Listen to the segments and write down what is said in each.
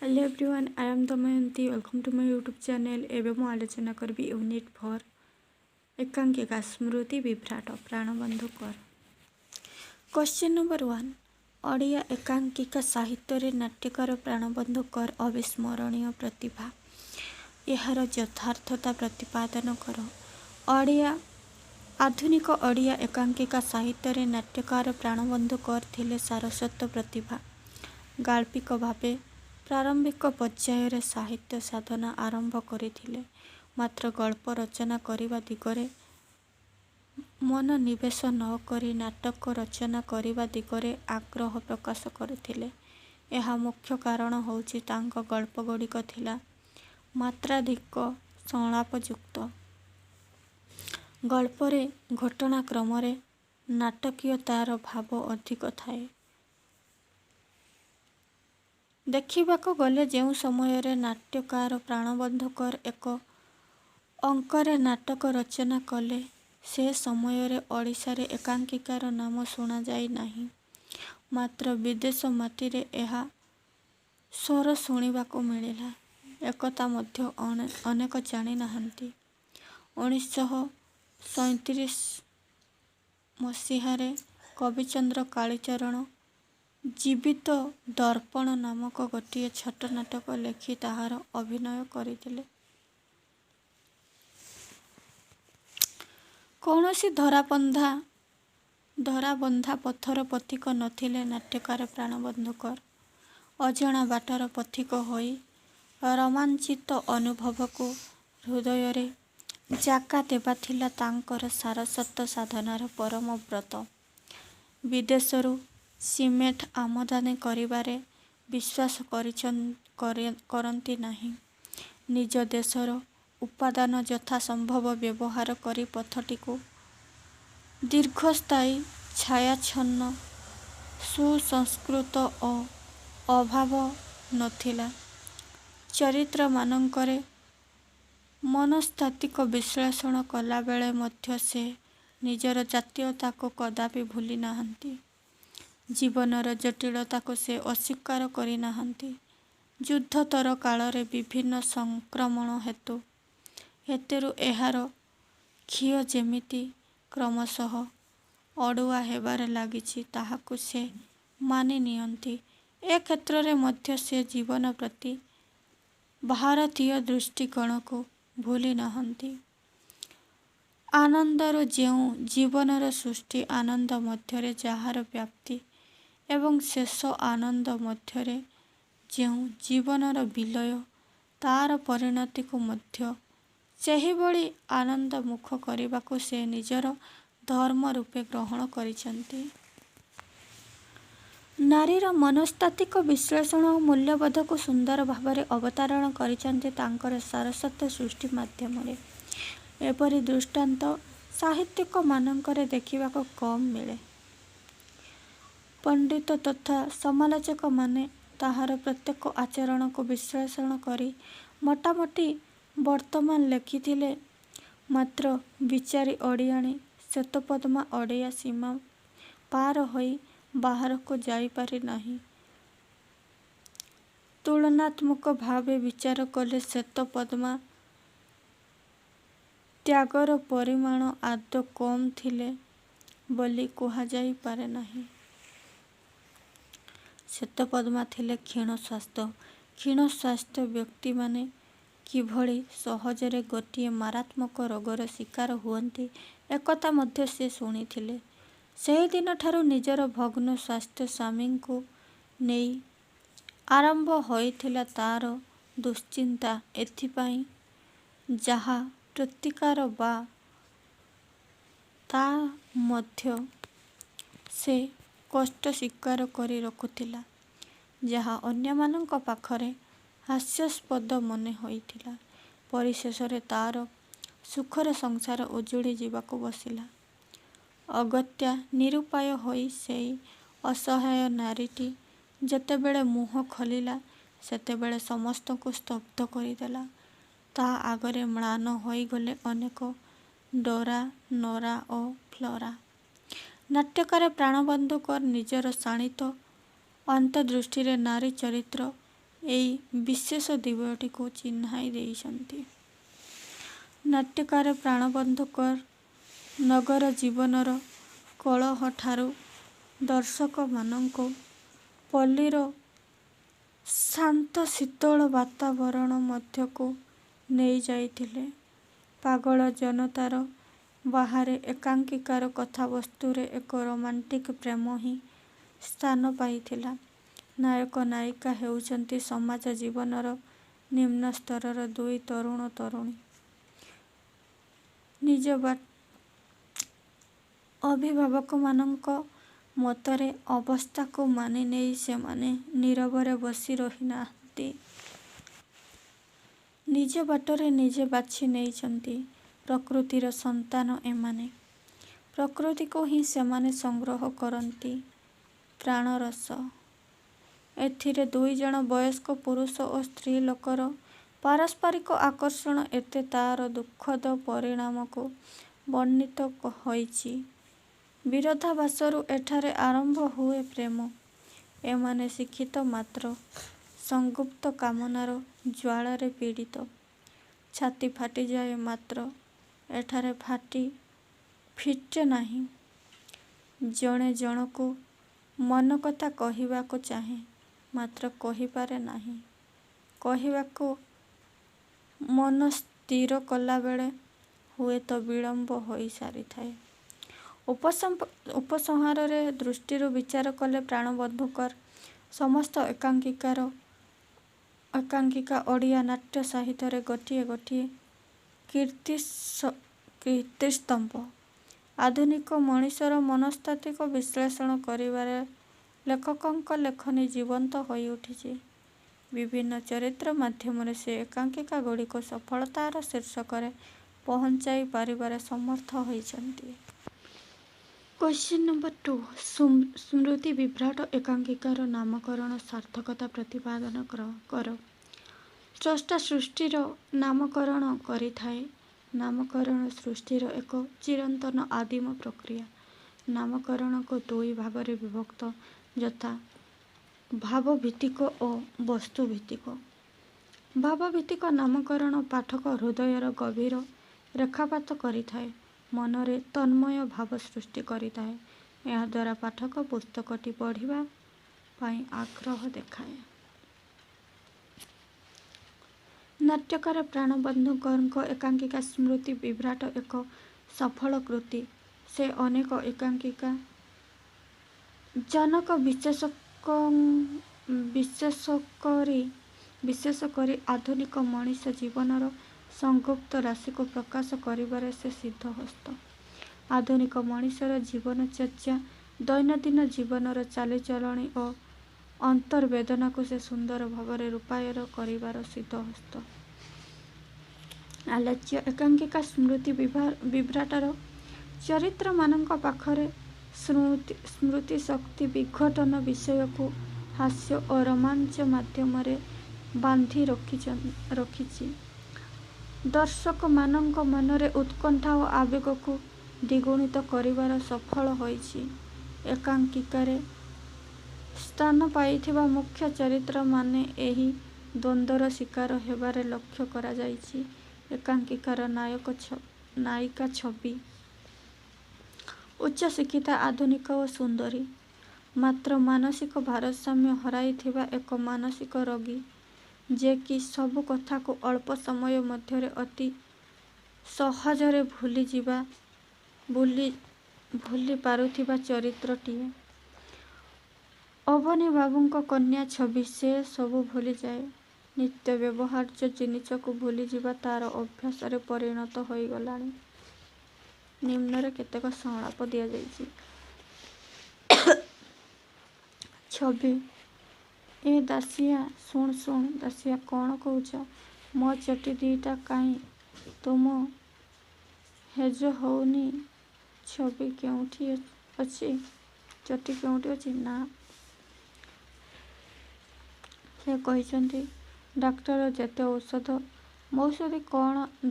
Hello everyone, I am Damayanti. Welcome to my YouTube channel. एवं मु आलोचना करी यूनिट 4 एकांकिका स्मृति विभ्राट प्राणबंधुकर। Question number 1। ओडिया एकांकिका साहित्य रे नाट्यकार प्राणबंधुकर अविस्मरणीय प्रतिभा। यार यथार्थता प्रतिपादन कर। ओडिया आधुनिक ओडिया एकांकिका साहित्य रे नाट्यकार प्राणबंधुकर थिले सारस्वत प्रतिभा। गाल्पिक भावे प्रारंभिक पर्यायर साहित्य साधना आरंभ करथिले, मात्र गल्प रचना करने दिगरे मनोनिवेश न करी नाटक रचना करने दिगरे आग्रह प्रकाश करथिले। यह मुख्य कारण होउछि तांको गल्प गुड़िक थिला मात्राधिक संलापयुक्त। गल्परे घटनाक्रम रे नाटकीयतार भाव अधिक थाए। देखिबाको गले जेउ समय नाट्यकार प्राणबंधुकर एक अंकरे नाटक रचना कले, से समय ओडिशा रे एकांकिकार नाम शुणा जाई नाही। मात्र विदेश माटीरे यह स्वर शुणिबाको मिलिला। एकता मध्य अनेक जानी नाहंती। 1937 मसीहारे कविचंद्र कालीचरण जीवित दर्पण नामक गोटे छोट नाटक लेखि ताहार अभिनय करथिले। कौनसी धराबंधा पथर पथिक नथिले नाट्यकार प्राणबंधुकर। अजणा बाटर पथिक होई रोमांचित अनुभव को हृदय रे जाका देवा थिला तांकर सारस्वत साधनार परम व्रत। विदेशरू सीमेंट आमदानी करिबारे विश्वास करती नहीं। निज देशर उपादान यथा संभव व्यवहार करी पथटी को दीर्घस्थायी छायाच्छन्न सुसंस्कृत और अभाव नथिला। चरित्र मानंकरे मनस्तात्विक विश्लेषण कला बेले मध्य से निजर जातीयता को कदापि भूली नाहंती। जीवनर जटिलता को से अस्वीकार करी नाहंती। युद्धतर कालरे विभिन्न संक्रमण हेतु एहार क्षीय जेमिति क्रमशः अड़ुआ हेबारे लागिछि ताहाकु से मानि नियंती। ए क्षेत्र रे मध्य से जीवन प्रति भारतीय दृष्टिकोण को भूली नाहंती। आनंदर जेउ जीवनर सृष्टि आनंद मध्यरे जहार व्याप्ति एवं शेष आनंद मध्यरे जेउ जीवनर विलय तार परिणति को मध्य सेही भली आनंद मुख करने से निजर धर्म रूपे ग्रहण करिसंती। नारीर मनस्तात्विक विश्लेषण और मूल्यबोध को सुंदर भाव अवतारण करिसंती तांकर सारस्वत सृष्टि माध्यम रे। एपरि दृष्टांत साहित्यिक मानंकरे देखिबाको कम मिले। पंडित तथा समालोचक माने ताहार प्रत्येक आचरण को विश्लेषण करी मोटामोटी वर्तमान लेखिथिले, मात्र बिचारी ओडियाणी श्वेतपद्मा ओडिया सीमा पार होई बाहर को जाई पारि नाही। तुलनात्मक भावे विचार कले श्वेतपद्मा त्यागर परिमाण आदौ कम थिले बोली कहा जाई पारे नाही। श्वेतपद्मा थिले क्षीण स्वास्थ्य व्यक्ति माने किभली सहजरे गोटे मारात्मक रोगर शिकार हुअन्ति एकता मध्य से शुणिथिले। सेही दिन ठारू निजर भग्न स्वास्थ्य स्वामी को नहीं आरंभ होइथिला तार दुश्चिंता। एथिपाई जहा प्रतिकार बा ता मध्य से कष्ट स्वीकार करी रखुथिला, जहा अन्यमानंक पाखरे हास्यास्पद मने होइथिला। परिशेषरे तार सुखर संसार उजुड़ी जीवाको बसिला। अगत्या निरुपाय होई सेई असहाय नारीटी जेतेबेले मुह खोलिला सेतेबेले समस्त को स्तब्ध करिदेला। ता आगरे म्लान होई गले अनेक डोरा नोरा और फ्लोरा। नाट्यकार प्राणबंधुकर निजर शाणित अंतर्दृष्टि नारी चरित्र ଏଇ ବିଶେଷ ଦିବଟିକୁ ଚିହ୍ନାଇ ଦେଇଛନ୍ତି। ନାଟ୍ୟକାର ପ୍ରାଣବନ୍ଧୁ କର ନଗର ଜୀବନର କୋଳାହଳଠାରୁ ଦର୍ଶକମାନଙ୍କୁ ପଲ୍ଲୀର ଶାନ୍ତ ଶୀତଳ ବାତାବରଣ ମଧ୍ୟକୁ ନେଇଯାଇଥିଲେ। ପାଗଳ ଜନତାର ବାହାରେ ଏକାଙ୍କିକାର କଥାବସ୍ତୁରେ ଏକ ରୋମାଣ୍ଟିକ ପ୍ରେମ ହିଁ ସ୍ଥାନ ପାଇଥିଲା। ନାୟକ ନାୟିକା ହେଉଛନ୍ତି ସମାଜ ଜୀବନର ନିମ୍ନ ସ୍ତରର ଦୁଇ ତରୁଣ ତରୁଣୀ। ନିଜ ଅଭିଭାବକମାନଙ୍କ ମତରେ ଅବସ୍ଥାକୁ ମାନିନେଇ ସେମାନେ ନୀରବରେ ବସି ରହିନାହାନ୍ତି। ନିଜ ବାଟରେ ନିଜେ ବାଛି ନେଇଛନ୍ତି। ପ୍ରକୃତିର ସନ୍ତାନ ଏମାନେ। ପ୍ରକୃତିକୁ ହିଁ ସେମାନେ ସଂଗ୍ରହ କରନ୍ତି। ପ୍ରାଣରସ। ଏଥିରେ ଦୁଇଜଣ ବୟସ୍କ ପୁରୁଷ ଓ ସ୍ତ୍ରୀ ଲୋକର ପାରସ୍ପରିକ ଆକର୍ଷଣ ଏତେ ତାର ଦୁଃଖଦ ପରିଣାମକୁ ବର୍ଣ୍ଣିତ ହୋଇଛି। ବିରୋଧାଭାସରୁ ଏଠାରେ ଆରମ୍ଭ ହୁଏ ପ୍ରେମ। ଏମାନେ ଶିକ୍ଷିତ ମାତ୍ର ସଂଗୁପ୍ତ କାମନାର ଜ୍ୱାଳାରେ ପୀଡ଼ିତ। ଛାତି ଫାଟିଯାଏ ମାତ୍ର ଏଠାରେ ଫିଟେ ନାହିଁ। ଜଣେ ଜଣକୁ ମନ କଥା କହିବାକୁ ଚାହେଁ ମାତ୍ର କହିପାରେ ନାହିଁ। କହିବାକୁ ମନ ସ୍ଥିର କଲାବେଳେ ହୁଏତ ବିଳମ୍ବ ହୋଇ ସାରିଥାଏ। ଉପସଂହାରରେ ଦୃଷ୍ଟିରୁ ବିଚାର କଲେ ପ୍ରାଣବନ୍ଧୁଙ୍କର ସମସ୍ତ ଏକାଙ୍କିକା ଓଡ଼ିଆ ନାଟ୍ୟ ସାହିତ୍ୟରେ ଗୋଟିଏ ଗୋଟିଏ କୀର୍ତ୍ତିସ୍ତମ୍ଭ। ଆଧୁନିକ ମଣିଷର ମନସ୍ତାତ୍ତ୍ୱିକ ବିଶ୍ଳେଷଣ କରିବାରେ ଲେଖକଙ୍କ ଲେଖନୀ ଜୀବନ୍ତ ହୋଇ ଉଠିଛି। ବିଭିନ୍ନ ଚରିତ୍ର ମାଧ୍ୟମରେ ସେ ଏକାଙ୍କିକାଗୁଡ଼ିକୁ ସଫଳତାର ଶୀର୍ଷରେ ପହଞ୍ଚାଇ ପାରିବାରେ ସମର୍ଥ ହୋଇଛନ୍ତି। କ୍ୱେଶ୍ଚନ୍ ନମ୍ବର 2 ସ୍ମୃତି ବିଭ୍ରାଟ ଏକାଙ୍କିକାର ନାମକରଣ ସାର୍ଥକତା ପ୍ରତିପାଦନ କର। ସ୍ରଷ୍ଟା ସୃଷ୍ଟିର ନାମକରଣ କରିଥାଏ। ନାମକରଣ ସୃଷ୍ଟିର ଏକ ଚିରନ୍ତନ ଆଦିମ ପ୍ରକ୍ରିୟା। ନାମକରଣକୁ ଦୁଇ ଭାଗରେ ବିଭକ୍ତ ଯଥା ଭାବଭିତ୍ତିକ ଓ ବସ୍ତୁଭିତ୍ତିକ। ଭାବଭିତ୍ତିକ ନାମକରଣ ପାଠକ ହୃଦୟର ଗଭୀର ରେଖାପାତ କରିଥାଏ। ମନରେ ତନ୍ମୟ ଭାବ ସୃଷ୍ଟି କରିଥାଏ। ଏହାଦ୍ୱାରା ପାଠକ ପୁସ୍ତକଟି ପଢ଼ିବା ପାଇଁ ଆଗ୍ରହ ଦେଖାଏ। ନାଟ୍ୟକାର ପ୍ରାଣବନ୍ଧୁ କରଙ୍କ ଏକାଙ୍କିକା ସ୍ମୃତି ବିଭ୍ରାଟ ଏକ ସଫଳ କୃତି। ସେ ଅନେକ ଏକାଙ୍କିକା ଜନକ ବିଶେଷ କରି ଆଧୁନିକ ମଣିଷ ଜୀବନର ସଂଗୁପ୍ତ ରାଶିକୁ ପ୍ରକାଶ କରିବାରେ ସେ ସିଦ୍ଧହସ୍ତ। ଆଧୁନିକ ମଣିଷର ଜୀବନଚର୍ଯ୍ୟା ଦୈନନ୍ଦିନ ଜୀବନର ଚାଲିଚଳଣି ଓ ଅନ୍ତର୍ବେଦନାକୁ ସେ ସୁନ୍ଦର ଭାବରେ ରୂପାୟନ କରିବାର ସିଦ୍ଧହସ୍ତ। ଆଲୋଚ୍ୟ ଏକାଙ୍କିକା ସ୍ମୃତି ବିଭ୍ରାଟର ଚରିତ୍ରମାନଙ୍କ ପାଖରେ ସ୍ମୃତିଶକ୍ତି ବିଘଟନ ବିଷୟକୁ ହାସ୍ୟ ଓ ରୋମାଞ୍ଚ ମାଧ୍ୟମରେ ବାନ୍ଧି ରଖିଛି। ଦର୍ଶକମାନଙ୍କ ମନରେ ଉତ୍କଣ୍ଠା ଓ ଆବେଗକୁ ଦ୍ୱିଗୁଣିତ କରିବାରେ ସଫଳ ହୋଇଛି। ଏକାଙ୍କିକାରେ ସ୍ଥାନ ପାଇଥିବା ମୁଖ୍ୟ ଚରିତ୍ରମାନେ ଏହି ଦ୍ୱନ୍ଦ୍ୱର ଶିକାର ହେବାର ଲକ୍ଷ୍ୟ କରାଯାଇଛି। ଏକାଙ୍କିକାର ନାୟିକା ଛବି ଉଚ୍ଚଶିକ୍ଷିତା ଆଧୁନିକା ଓ ସୁନ୍ଦରୀ। ମାତ୍ର ମାନସିକ ଭାରସାମ୍ୟ ହରାଇଥିବା ଏକ ମାନସିକ ରୋଗୀ ଯେ କି ସବୁ କଥାକୁ ଅଳ୍ପ ସମୟ ମଧ୍ୟରେ ଅତି ସହଜରେ ଭୁଲି ପାରୁଥିବା ଚରିତ୍ରଟିଏ। ଅବନୀବାବୁଙ୍କ କନ୍ୟା ଛବି ସେ ସବୁ ଭୁଲିଯାଏ। ନିତ୍ୟ ବ୍ୟବହାର୍ଯ୍ୟ ଜିନିଷକୁ ଭୁଲିଯିବା ତାର ଅଭ୍ୟାସରେ ପରିଣତ ହୋଇଗଲାଣି। ନିମ୍ନରେ କେତେକ ସଂଳାପ ଦିଆଯାଇଛି। ଛବି: ଏ ଦାଶିଆ ଶୁଣ ଦାଶିଆ କ'ଣ କହୁଛ? ମୋ ଚଟି ଦି'ଟା କାହିଁ ତୁମ ହେଜ ହଉନି? ଛବି: କେଉଁଠି ଅଛି? ଚଟି କେଉଁଠି ଅଛି? ନା, ସେ କହିଛନ୍ତି ଡାକ୍ତର ଯେତେ ଔଷଧ ମଉଷଧି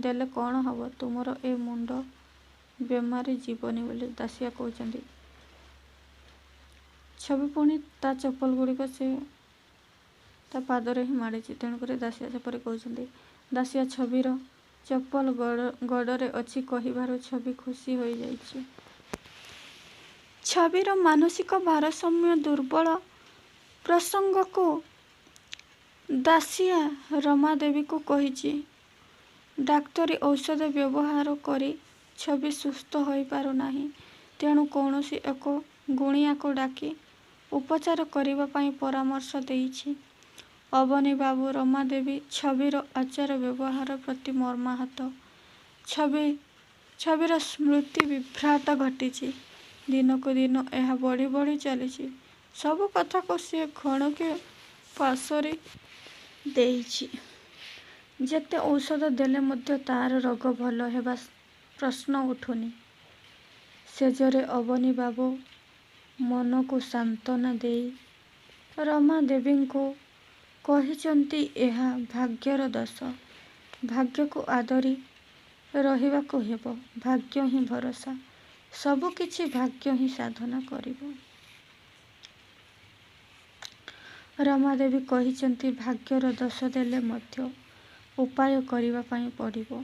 ଦେଲେ କ'ଣ ହେବ? ତୁମର ଏ ମୁଣ୍ଡ ବେମାରି ଯିବନି ବୋଲି ଦାଶିଆ କହୁଛନ୍ତି। ଛବି: ପୁଣି ତା ଚପଲଗୁଡ଼ିକ ସେ ତା ପାଦରେ ହିଁ ମାଡ଼ିଛି। ତେଣୁକରି ଦାସିଆ ସେପରି କହୁଛନ୍ତି। ଦାସିଆ ଛବିର ଚପଲ ଗୋଡ଼ରେ ଅଛି କହିବାରୁ ଛବି ଖୁସି ହୋଇଯାଇଛି। ଛବିର ମାନସିକ ଭାରସାମ୍ୟ ଦୁର୍ବଳ ପ୍ରସଙ୍ଗକୁ ଦାସିଆ ରମାଦେବୀକୁ କହିଛି। ଡାକ୍ତରୀ ଔଷଧ ବ୍ୟବହାର କରି ଛବି ସୁସ୍ଥ ହୋଇପାରୁନାହିଁ। ତେଣୁ କୌଣସି ଏକ ଗୁଣିଆକୁ ଡାକି ଉପଚାର କରିବା ପାଇଁ ପରାମର୍ଶ ଦେଇଛି। ଅବନୀ ବାବୁ ରମାଦେବୀ ଛବିର ଆଚାର ବ୍ୟବହାର ପ୍ରତି ମର୍ମାହତ। ଛବିର ସ୍ମୃତି ବିଭ୍ରାଟ ଘଟିଛି। ଦିନକୁ ଦିନ ଏହା ବଢ଼ି ବଢ଼ି ଚାଲିଛି। ସବୁ କଥାକୁ ସେ କ୍ଷଣକେ ପାସୋରି ଦେଇଛି। ଯେତେ ଔଷଧ ଦେଲେ ମଧ୍ୟ ତାର ରୋଗ ଭଲ ହେବା ପ୍ରଶ୍ନ ଉଠୁନି। ଶେଯରେ ଅବନୀ ବାବୁ ମନକୁ ସାନ୍ତ୍ୱନା ଦେଇ ରମାଦେବୀଙ୍କୁ କହିଛନ୍ତି ଏହା ଭାଗ୍ୟର ଦୋଷ। ଭାଗ୍ୟକୁ ଆଦରି ରହିବାକୁ ହେବ। ଭାଗ୍ୟ ହିଁ ଭରସା। ସବୁ କିଛି ଭାଗ୍ୟ ହିଁ ସାଧନ କରିବ। ରମାଦେବୀ କହିଛନ୍ତି ଭାଗ୍ୟର ଦୋଷ ଦେଲେ ମଧ୍ୟ ଉପାୟ କରିବା ପାଇଁ ପଡ଼ିବ।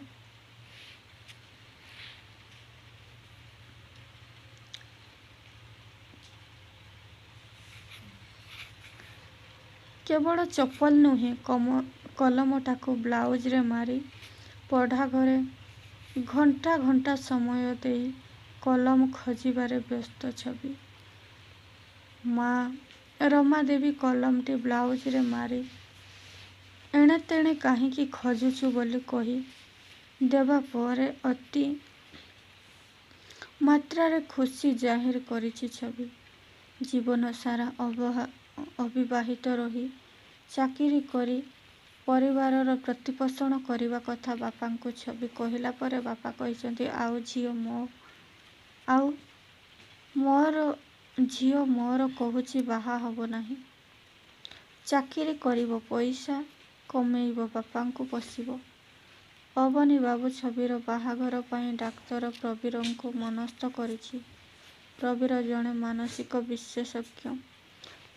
କେବଳ ଚପଲ ନୁହେଁ, କଲମଟାକୁ ବ୍ଲାଉଜରେ ମାରି ପଢ଼ାଘରେ ଘଣ୍ଟା ଘଣ୍ଟା ସମୟ ଦେଇ କଲମ ଖୋଜିବାରେ ବ୍ୟସ୍ତ ଛବି। ମା ରମାଦେବୀ କଲମଟି ବ୍ଲାଉଜରେ ମାରି ଏଣେ ତେଣେ କାହିଁକି ଖୋଜୁଛୁ ବୋଲି କହି ଦେବା ପରେ ଅତି ମାତ୍ରାରେ ଖୁସି ଜାହିର କରିଛି ଛବି। ଜୀବନ ସାରା ଅବିବାହିତ ରହି ଚାକିରି କରି ପରିବାରର ପ୍ରତିପୋଷଣ କରିବା କଥା ବାପାଙ୍କୁ ଛବି କହିଲା ପରେ ବାପା କହିଛନ୍ତି, ଆଉ ମୋର କହୁଛି ବାହା ହେବ ନାହିଁ। ଚାକିରି କରିବ, ପଇସା କମେଇବ, ବାପାଙ୍କୁ ପୋଷିବ। ଅବନୀ ବାବୁ ଛବିର ବାହାଘର ପାଇଁ ଡାକ୍ତର ପ୍ରବୀରଙ୍କୁ ମନସ୍ଥ କରିଛି। ପ୍ରବୀର ଜଣେ ମାନସିକ ବିଶେଷଜ୍ଞ।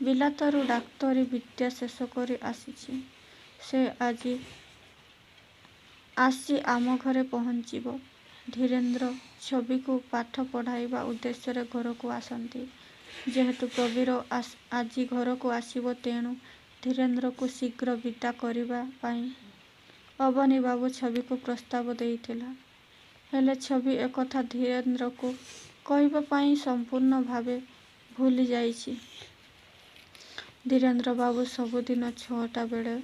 ବିଲାତରୁ ଡାକ୍ତରୀ ବିଦ୍ୟା ଶେଷ କରି ଆସିଛି। ସେ ଆଜି ଆସି ଆମ ଘରେ ପହଞ୍ଚିବ। ଧୀରେନ୍ଦ୍ର ଛବିକୁ ପାଠ ପଢ଼ାଇବା ଉଦ୍ଦେଶ୍ୟରେ ଘରକୁ ଆସନ୍ତି। ଯେହେତୁ ପ୍ରବୀର ଆଜି ଘରକୁ ଆସିବ, ତେଣୁ ଧୀରେନ୍ଦ୍ରକୁ ଶୀଘ୍ର ବିଦା କରିବା ପାଇଁ ଅବନୀ ବାବୁ ଛବିକୁ ପ୍ରସ୍ତାବ ଦେଇଥିଲା। ହେଲେ ଛବି ଏକଥା ଧୀରେନ୍ଦ୍ରକୁ କହିବା ପାଇଁ ସମ୍ପୂର୍ଣ୍ଣ ଭାବେ ଭୁଲି ଯାଇଛି। ଧୀରେନ୍ଦ୍ର ବାବୁ ସବୁଦିନ 6ଟା ବେଳେ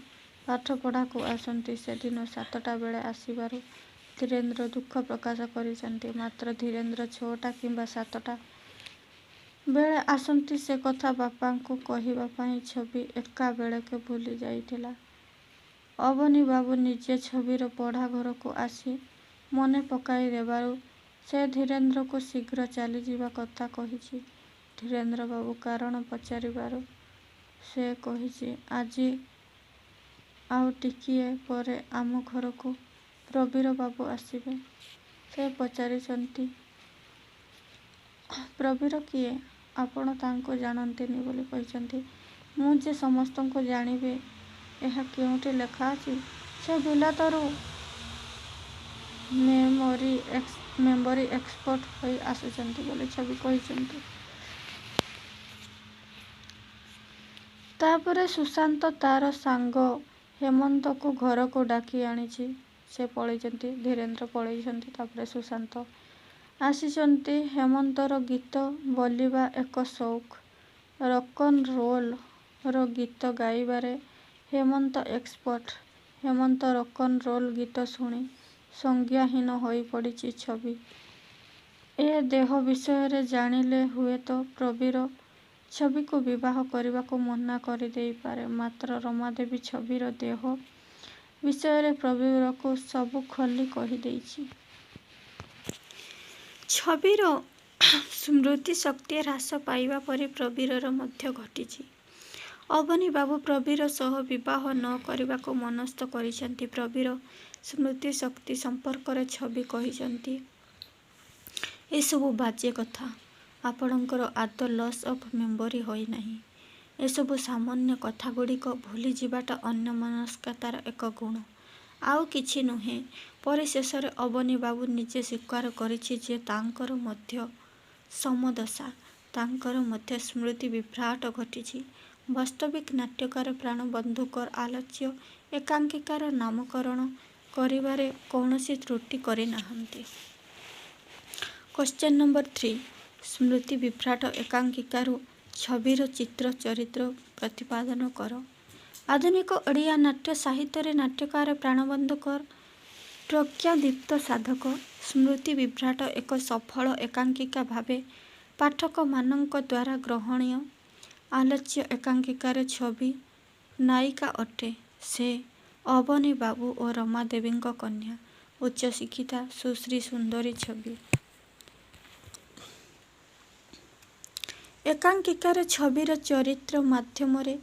ପାଠପଢ଼ାକୁ ଆସନ୍ତି। ସେଦିନ 7ଟା ବେଳେ ଆସିବାରୁ ଧୀରେନ୍ଦ୍ର ଦୁଃଖ ପ୍ରକାଶ କରିଛନ୍ତି। ମାତ୍ର ଧୀରେନ୍ଦ୍ର 6ଟା କିମ୍ବା 7ଟା ବେଳେ ଆସନ୍ତି ସେ କଥା ବାପାଙ୍କୁ କହିବା ପାଇଁ ଛବି ଏକାବେଳକେ ଭୁଲି ଯାଇଥିଲା। ଅବନୀ ବାବୁ ନିଜେ ଛବିର ପଢ଼ାଘରକୁ ଆସି ମନେ ପକାଇ ଦେବାରୁ ସେ ଧୀରେନ୍ଦ୍ରକୁ ଶୀଘ୍ର ଚାଲିଯିବା କଥା କହିଛି। ଧୀରେନ୍ଦ୍ର ବାବୁ କାରଣ ପଚାରିବାରୁ ସେ କହିଛି, ଆଜି ଆଉ ଟିକିଏ ପରେ ଆମ ଘରକୁ ପ୍ରବୀର ବାବୁ ଆସିବେ। ସେ ପଚାରିଛନ୍ତି, ପ୍ରବୀର କିଏ? ଆପଣ ତାଙ୍କୁ ଜାଣନ୍ତିନି ବୋଲି କହିଛନ୍ତି। ମୁଁ ଯେ ସମସ୍ତଙ୍କୁ ଜାଣିବେ ଏହା କେଉଁଠି ଲେଖା ଅଛି? ସେ ବିଲାତରୁ ମେମୋରି ଏକ୍ସପର୍ଟ ହୋଇ ଆସିଛନ୍ତି ବୋଲି ଛବି କହିଛନ୍ତି। ତାପରେ ସୁଶାନ୍ତ ତାର ସାଙ୍ଗ ହେମନ୍ତକୁ ଘରକୁ ଡାକି ଆଣିଛି। ସେ ପଳେଇଛନ୍ତି। ଧୀରେନ୍ଦ୍ର ପଳେଇଛନ୍ତି। ତାପରେ ସୁଶାନ୍ତ ଆସିଛନ୍ତି। ହେମନ୍ତର ଗୀତ ବୋଲିବା ଏକ ସଉକ। ରକନ ରୋଲର ଗୀତ ଗାଇବାରେ ହେମନ୍ତ ଏକ୍ସପର୍ଟ। ହେମନ୍ତ ରକନ ରୋଲ ଗୀତ ଶୁଣି ସଂଜ୍ଞାହୀନ ହୋଇପଡ଼ିଛି ଛବି। ଏ ଦେହ ବିଷୟରେ ଜାଣିଲେ ହୁଏତ ପ୍ରବୀର ଛବିକୁ ବିବାହ କରିବାକୁ ମନା କରିଦେଇପାରେ। ମାତ୍ର ରମାଦେବୀ ଛବିର ଦେହ ବିଷୟରେ ପ୍ରବୀରକୁ ସବୁ ଖୋଲି କହିଦେଇଛି। ଛବିର ସ୍ମୃତିଶକ୍ତି ହ୍ରାସ ପାଇବା ପରି ପ୍ରବୀରର ମଧ୍ୟ ଘଟିଛି। ଅବନୀ ବାବୁ ପ୍ରବୀର ସହ ବିବାହ ନ କରିବାକୁ ମନସ୍ଥ କରିଛନ୍ତି। ପ୍ରବୀର ସ୍ମୃତିଶକ୍ତି ସମ୍ପର୍କରେ ଛବି କହିଛନ୍ତି, ଏସବୁ ବାଜେ କଥା। ଆପଣଙ୍କର ଆଦୌ ଲସ୍ ଅଫ୍ ମେମୋରି ହୋଇନାହିଁ। ଏସବୁ ସାମାନ୍ୟ କଥାଗୁଡ଼ିକ ଭୁଲି ଯିବାଟା ଅନ୍ୟମନସ୍କତାର ଏକ ଗୁଣ, ଆଉ କିଛି ନୁହେଁ। ପରିଶେଷରେ ଅବନୀ ବାବୁ ନିଜେ ସ୍ୱୀକାର କରିଛି ଯେ ତାଙ୍କର ମଧ୍ୟ ସମଦଶା, ତାଙ୍କର ମଧ୍ୟ ସ୍ମୃତି ବିଭ୍ରାଟ ଘଟିଛି। ବାସ୍ତବିକ ନାଟ୍ୟକାର ପ୍ରାଣବନ୍ଧୁକର ଆଲୋଚ୍ୟ ଏକାଙ୍କିକାର ନାମକରଣ କରିବାରେ କୌଣସି ତ୍ରୁଟି କରିନାହାନ୍ତି। କ୍ୱେଶ୍ଚନ ନମ୍ବର 3, ସ୍ମୃତି ବିଭ୍ରାଟ ଏକାଙ୍କିକାରୁ ଛବିର ଚିତ୍ର ଚରିତ୍ର ପ୍ରତିପାଦନ କର। ଆଧୁନିକ ଓଡ଼ିଆ ନାଟ୍ୟ ସାହିତ୍ୟରେ ନାଟ୍ୟକାର ପ୍ରାଣବନ୍ଧୁକର ପ୍ରଜ୍ଞାଦୀପ୍ତ ସାଧକ ସ୍ମୃତି ବିଭ୍ରାଟ ଏକ ସଫଳ ଏକାଙ୍କିକା ଭାବେ ପାଠକମାନଙ୍କ ଦ୍ୱାରା ଗ୍ରହଣୀୟ। ଆଲୋଚ୍ୟ ଏକାଙ୍କିକାର ଛବି ନାୟିକା ଅଟେ। ସେ ଅବନୀ ବାବୁ ଓ ରମାଦେବୀଙ୍କ କନ୍ୟା, ଉଚ୍ଚଶିକ୍ଷିତା, ସୁଶ୍ରୀ ସୁନ୍ଦରୀ ଛବି। ଏକାଙ୍କିକାର ଛବିର ଚରିତ୍ର ମାଧ୍ୟମରେ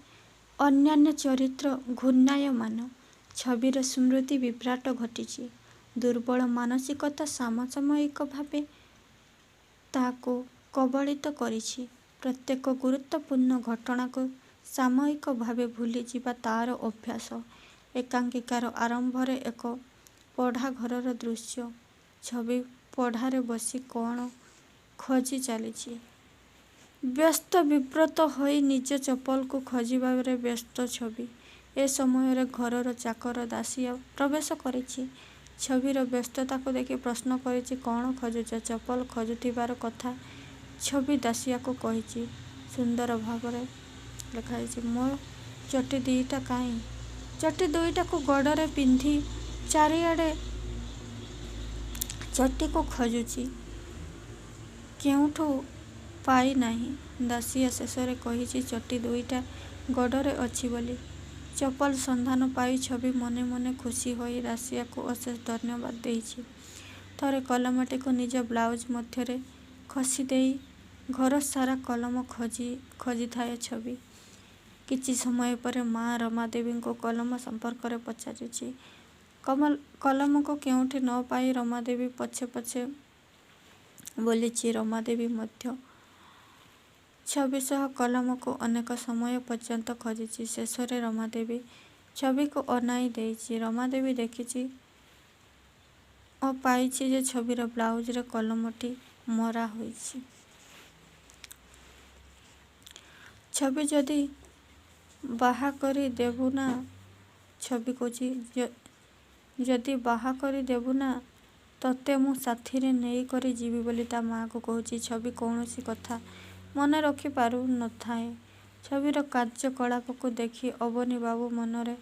ଅନ୍ୟାନ୍ୟ ଚରିତ୍ର ଘୂର୍ଣ୍ଣାୟମାନ। ଛବିର ସ୍ମୃତି ବିଭ୍ରାଟ ଘଟିଛି। ଦୁର୍ବଳ ମାନସିକତା ସମସାମୟିକ ଭାବେ ତାହାକୁ କବଳିତ କରିଛି। ପ୍ରତ୍ୟେକ ଗୁରୁତ୍ୱପୂର୍ଣ୍ଣ ଘଟଣାକୁ ସାମୟିକ ଭାବେ ଭୁଲିଯିବା ତା'ର ଅଭ୍ୟାସ। ଏକାଙ୍କିକାର ଆରମ୍ଭରେ ଏକ ପଢ଼ାଘରର ଦୃଶ୍ୟ। ଛବି ପଢ଼ାରେ ବସି କ'ଣ ଖୋଜି ଚାଲିଛି। ବ୍ୟସ୍ତ ବିବ୍ରତ ହୋଇ ନିଜ ଚପଲକୁ ଖୋଜିବାରେ ବ୍ୟସ୍ତ ଛବି। ଏ ସମୟରେ ଘରର ଚାକର ଦାଶିଆ ପ୍ରବେଶ କରିଛି। ଛବିର ବ୍ୟସ୍ତତାକୁ ଦେଖି ପ୍ରଶ୍ନ କରିଛି, କ'ଣ ଖୋଜୁଛ? ଚପଲ ଖୋଜୁଥିବାର କଥା ଛବି ଦାଶିଆକୁ କହିଛି। ସୁନ୍ଦର ଭାବରେ ଲେଖାଯାଇଛି, ମୋ ଚଟି ଦୁଇଟା କାହିଁ? ଚଟି ଦୁଇଟାକୁ ଗୋଡ଼ରେ ପିନ୍ଧି ଚାରିଆଡ଼େ ଚଟିକୁ ଖୋଜୁଛି, କେଉଁଠୁ ପାଇ ନାହିଁ। ଦାଶିଆ ଶେଷରେ କହିଛି, ଚଟି ଦୁଇଟା ଗୋଡ଼ରେ ଅଛି ବୋଲି। ଚପଲ ସନ୍ଧାନ ପାଇ ଛବି ମନେ ମନେ ଖୁସି ହୋଇ ଦାଶିଆକୁ ଅଶେଷ ଧନ୍ୟବାଦ ଦେଇଛି। ଥରେ କଲମଟିକୁ ନିଜ ବ୍ଲାଉଜ ମଧ୍ୟରେ ଖୋସିଦେଇ ଘରସାରା କଲମ ଖୋଜିଥାଏ ଛବି। କିଛି ସମୟ ପରେ ମା ରମାଦେବୀଙ୍କୁ କଲମ ସମ୍ପର୍କରେ ପଚାରିଛି। କଲମକୁ କେଉଁଠି ନ ପାଇ ରମାଦେବୀ ପଛେ ପଛେ ବୁଲିଛି। ରମାଦେବୀ ମଧ୍ୟ ଛବି ସହ କଲମକୁ ଅନେକ ସମୟ ପର୍ଯ୍ୟନ୍ତ ଖୋଜିଛି। ଶେଷରେ ରମାଦେବୀ ଛବିକୁ ଅନାଇ ଦେଇଛି। ରମାଦେବୀ ଦେଖିଛି ଓ ପାଇଛି ଯେ ଛବିର ବ୍ଲାଉଜରେ କଲମଟି ମରା ହୋଇଛି। ଛବି ଯଦି ବାହା କରି ଦେବୁନା, ଛବି କହୁଛି, ଯଦି ବାହା କରି ଦେବୁନା, ତତେ ମୁଁ ସାଥିରେ ନେଇକରି ଯିବି ବୋଲି ତା ମା'କୁ କହୁଛି। ଛବି କୌଣସି କଥା ମନେ ରଖି ପାରୁ ନ ଥାଏ। ଛବିର କାର୍ଯ୍ୟକଳାପକୁ ଦେଖି ଅବନୀ ବାବୁ ମନରେ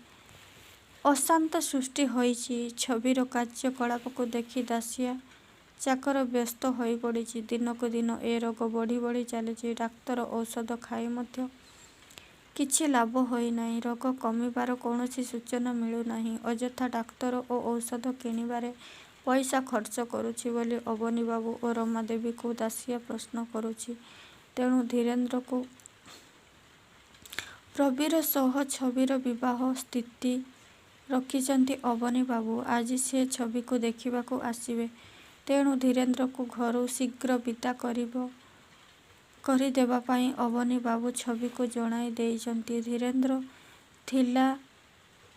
ଅଶାନ୍ତି ସୃଷ୍ଟି ହୋଇଛି। ଛବିର କାର୍ଯ୍ୟକଳାପକୁ ଦେଖି ଦାଶିଆ ଚାକର ବ୍ୟସ୍ତ ହୋଇପଡ଼ିଛି। ଦିନକୁ ଦିନ ଏ ରୋଗ ବଢ଼ି ବଢ଼ି ଚାଲିଛି। ଡାକ୍ତର ଔଷଧ ଖାଇ ମଧ୍ୟ କିଛି ଲାଭ ହୋଇନାହିଁ। ରୋଗ କମିବାର କୌଣସି ସୂଚନା ମିଳୁନାହିଁ। ଅଯଥା ଡାକ୍ତର ଓ ଔଷଧ କିଣିବାରେ ପଇସା ଖର୍ଚ୍ଚ କରୁଛି ବୋଲି ଅବନୀବାବୁ ଓ ରମାଦେବୀକୁ ଦାଶିଆ ପ୍ରଶ୍ନ କରୁଛି। ତେଣୁ ଧୀରେନ୍ଦ୍ରକୁ ପ୍ରବୀର ସହ ଛବିର ବିବାହ ସ୍ଥିତି ରଖିଛନ୍ତି ଅବନୀବାବୁ। ଆଜି ସେ ଛବିକୁ ଦେଖିବାକୁ ଆସିବେ। ତେଣୁ ଧୀରେନ୍ଦ୍ରକୁ ଘରୁ ଶୀଘ୍ର ବିଦା କରିଦେବା ପାଇଁ ଅବନୀବାବୁ ଛବିକୁ ଜଣାଇ ଦେଇଛନ୍ତି। ଧୀରେନ୍ଦ୍ର ଥିଲା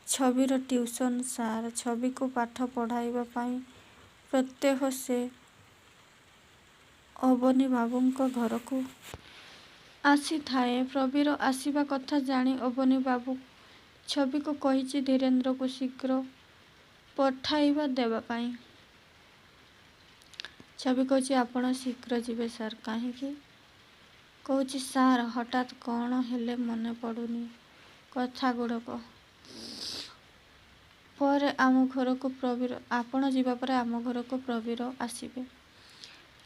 ଛବିର ଟିଉସନ ସାର୍। ଛବିକୁ ପାଠ ପଢ଼ାଇବା ପାଇଁ ପ୍ରତ୍ୟହ ସେ ଅବନୀବାବୁଙ୍କ ଘରକୁ ଆସିଥାଏ। ପ୍ରବୀର ଆସିବା କଥା ଜାଣି ଅବନୀବାବୁ ଛବିକୁ କହିଛି ଧୀରେନ୍ଦ୍ରକୁ ଶୀଘ୍ର ପଠାଇବା ଦେବା ପାଇଁ। ଛବି କହୁଛି, ଆପଣ ଶୀଘ୍ର ଯିବେ ସାର୍? କାହିଁକି? କହୁଛି, ସାର୍ ହଠାତ୍ କ'ଣ ହେଲେ ମନେ ପଡ଼ୁନି କଥାଗୁଡ଼ାକ। ପରେ ଆମ ଘରକୁ ପ୍ରବୀର ଆପଣ ଯିବା ପରେ ଆମ ଘରକୁ ପ୍ରବୀର ଆସିବେ।